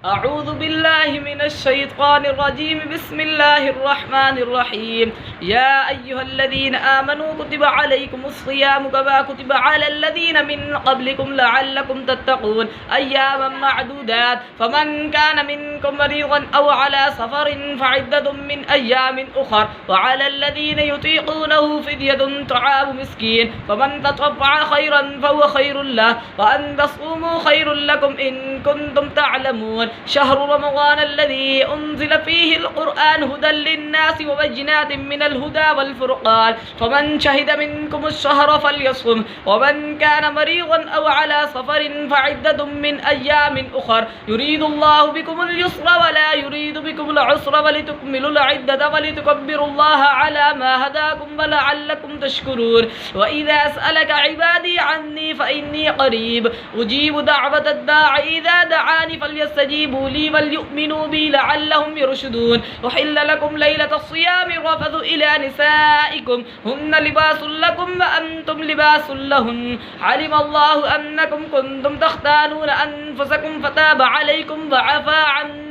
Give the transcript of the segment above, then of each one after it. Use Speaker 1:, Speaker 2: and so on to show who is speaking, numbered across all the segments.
Speaker 1: أعوذ بالله من الشيطان الرجيم بسم الله الرحمن الرحيم يا أيها الذين آمنوا كتب عليكم الصيام كما كتب على الذين من قبلكم لعلكم تتقون أياما معدودات فمن كان منكم مريضا أو على سفر فعدة من أيام أخر وعلى الذين يطيقونه فدية طعام مسكين فمن تطوع خيرا فهو خير له وأن تصوموا خير لكم إن كنتم تعلمون شهر رمضان الذي أنزل فيه القرآن هدى للناس وبينات من الهدى والفرقان فمن شهد منكم الشهر فليصم ومن كان مريضا أو على سفر فعدة من أيام أخر يريد الله بكم اليسر ولا يريد بكم العسر ولتكملوا العدة ولتكبروا الله على ما هداكم ولعلكم تشكرون وإذا سألك عبادي عني فإني قريب أجيب دعوة الداع إذا دعاني فليستجيبوا لي وليؤمنوا بي لعلهم يرشدون أحل لكم ليلة الصيام الرفث إلى نسائكم هن لباس لكم وأنتم لباس لهن علم الله أنكم كنتم تختانون أنفسكم فتاب عليكم وعفى عنكم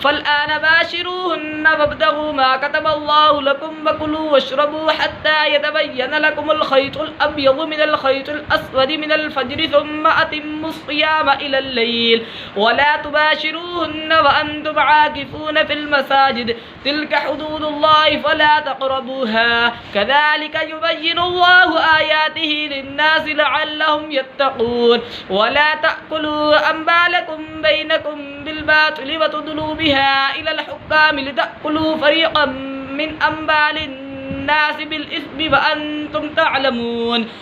Speaker 1: فالآن باشروهن وابتغوا ما كتب الله لكم وكلوا واشربوا حتى يتبين لكم الخيط الأبيض من الخيط الأسود من الفجر ثم أتموا الصيام إلى الليل ولا تباشروهن وأنتم عاكفون في المساجد تلك حدود الله فلا تقربوها كذلك يبين الله آياته للناس لعلهم يتقون ولا تأكلوا أموالكم بينكم بالباطل وتدلوا بها إلى الحكام لتأكلوا فريقا من أموال الناس بالإثم وأنتم تعلمون